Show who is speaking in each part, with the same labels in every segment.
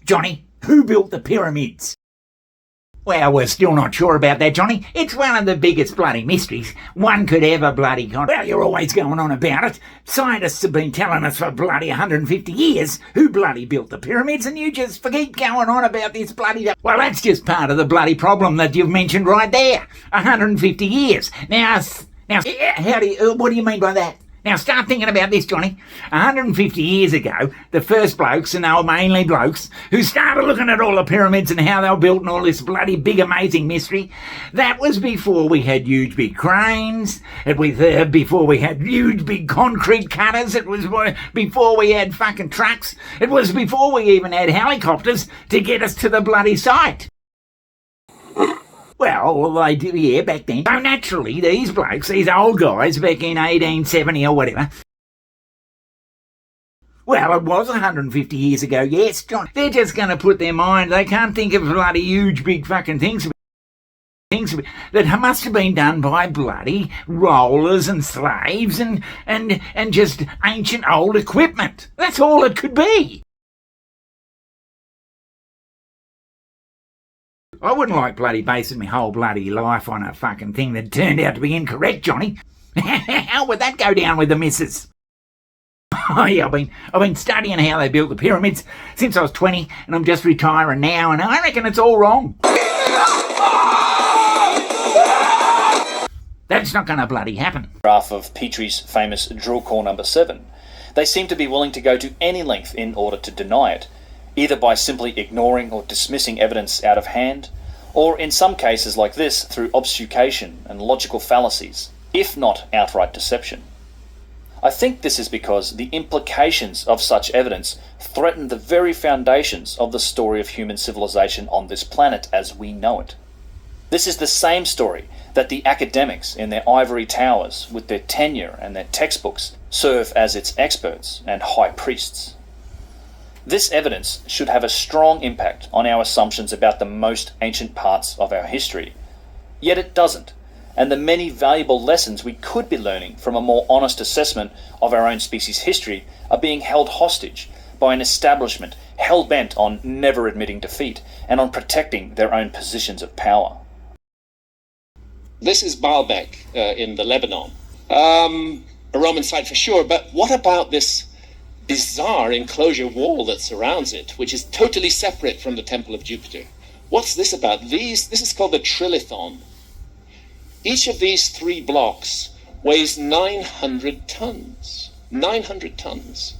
Speaker 1: Johnny, who built the pyramids? Well, we're still not sure about that, Johnny. It's one of the biggest bloody mysteries one could ever bloody Well, you're always going on about it. Scientists have been telling us for bloody 150 years who bloody built the pyramids, and you just keep going on about this bloody... Well, that's just part of the bloody problem that you've mentioned right there. 150 years. Now, what do you mean by that? Now, start thinking about this, Johnny. 150 years ago, the first blokes, and they were mainly blokes, who started looking at all the pyramids and how they were built and all this bloody big amazing mystery, that was before we had huge big cranes, it was before we had huge big concrete cutters, it was before we had fucking trucks, it was before we even had helicopters to get us to the bloody site. Well, they do, yeah, back then. So naturally, these blokes, these old guys back in 1870 or whatever, well, it was 150 years ago, yes, John. They're just going to put their mind, they can't think of bloody huge big fucking things that must have been done by bloody rollers and slaves and just ancient old equipment. That's all it could be. I wouldn't like bloody basing my whole bloody life on a fucking thing that turned out to be incorrect, Johnny. How would that go down with the missus? Oh yeah, I've been studying how they built the pyramids since I was 20, and I'm just retiring now, and I reckon it's all wrong. That's not going to bloody happen.
Speaker 2: Graph of Petrie's famous drill core number 7. They seem to be willing to go to any length in order to deny it, either by simply ignoring or dismissing evidence out of hand, or in some cases like this through obfuscation and logical fallacies, if not outright deception. I think this is because the implications of such evidence threaten the very foundations of the story of human civilization on this planet as we know it. This is the same story that the academics in their ivory towers, with their tenure and their textbooks, serve as its experts and high priests. This evidence should have a strong impact on our assumptions about the most ancient parts of our history. Yet it doesn't, and the many valuable lessons we could be learning from a more honest assessment of our own species' history are being held hostage by an establishment hell-bent on never admitting defeat and on protecting their own positions of power.
Speaker 3: This is Baalbek in the Lebanon. A Roman site for sure, but what about this bizarre enclosure wall that surrounds it, which is totally separate from the Temple of Jupiter? What's this about? This is called the Trilithon. Each of these 3 blocks weighs 900 tons. 900 tons.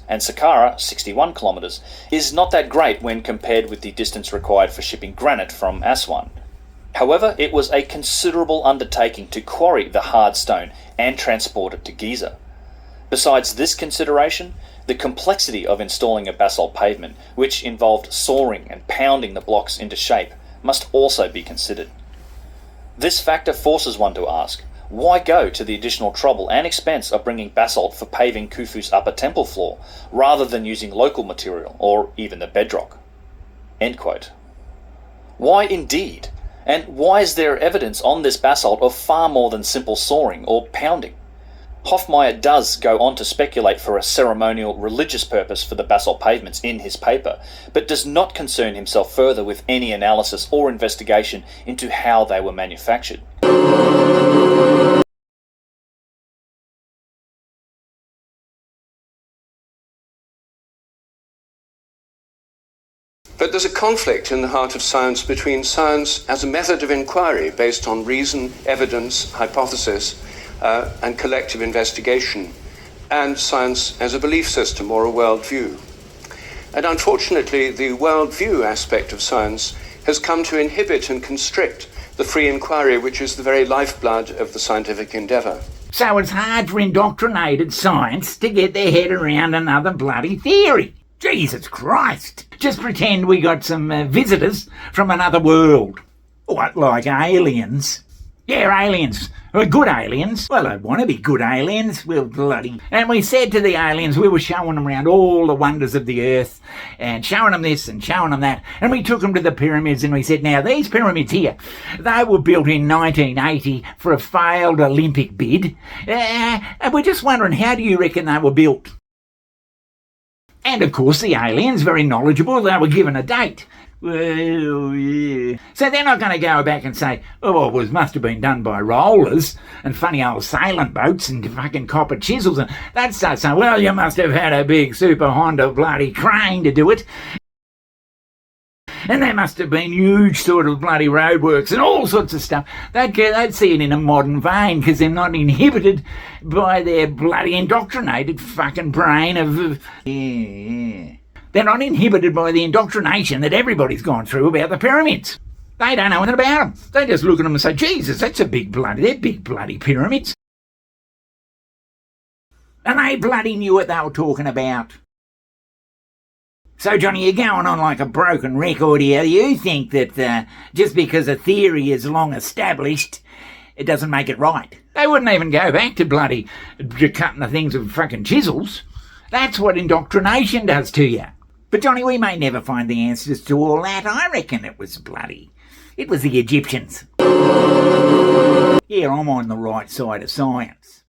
Speaker 2: And Saqqara, 61 kilometres, is not that great when compared with the distance required for shipping granite from Aswan. However, it was a considerable undertaking to quarry the hard stone and transport it to Giza. Besides this consideration, the complexity of installing a basalt pavement, which involved sawing and pounding the blocks into shape, must also be considered. This factor forces one to ask, why go to the additional trouble and expense of bringing basalt for paving Khufu's upper temple floor, rather than using local material, or even the bedrock? End quote. Why indeed? And why is there evidence on this basalt of far more than simple sawing or pounding? Hofmeyr does go on to speculate for a ceremonial religious purpose for the basalt pavements in his paper, but does not concern himself further with any analysis or investigation into how they were manufactured.
Speaker 4: But there's a conflict in the heart of science between science as a method of inquiry based on reason, evidence, hypothesis, and collective investigation, and science as a belief system or a worldview. And unfortunately, the worldview aspect of science has come to inhibit and constrict the free inquiry, which is the very lifeblood of the scientific endeavour.
Speaker 1: So it's hard for indoctrinated science to get their head around another bloody theory. Jesus Christ! Just pretend we got some visitors from another world. What, like aliens? Yeah, aliens. Well, good aliens. Well, I want to be good aliens. Well, bloody. And we said to the aliens, we were showing them around all the wonders of the earth and showing them this and showing them that. And we took them to the pyramids and we said, now, these pyramids here, they were built in 1980 for a failed Olympic bid. And we're just wondering, how do you reckon they were built? And, of course, the aliens, very knowledgeable, they were given a date. Well, yeah. So they're not going to go back and say, oh, well, it must have been done by rollers and funny old sailing boats and fucking copper chisels. And they'd start saying, well, you must have had a big Super Honda bloody crane to do it. And there must have been huge sort of bloody roadworks and all sorts of stuff. They'd see it in a modern vein because they're not inhibited by their bloody indoctrinated fucking brain of... Yeah. They're not inhibited by the indoctrination that everybody's gone through about the pyramids. They don't know anything about them. They just look at them and say, Jesus, they're big bloody pyramids. And they bloody knew what they were talking about. So, Johnny, you're going on like a broken record here. You think that just because a theory is long established, it doesn't make it right. They wouldn't even go back to bloody cutting the things with fucking chisels. That's what indoctrination does to you. But, Johnny, we may never find the answers to all that. I reckon it was the Egyptians. Yeah, I'm on the right side of science.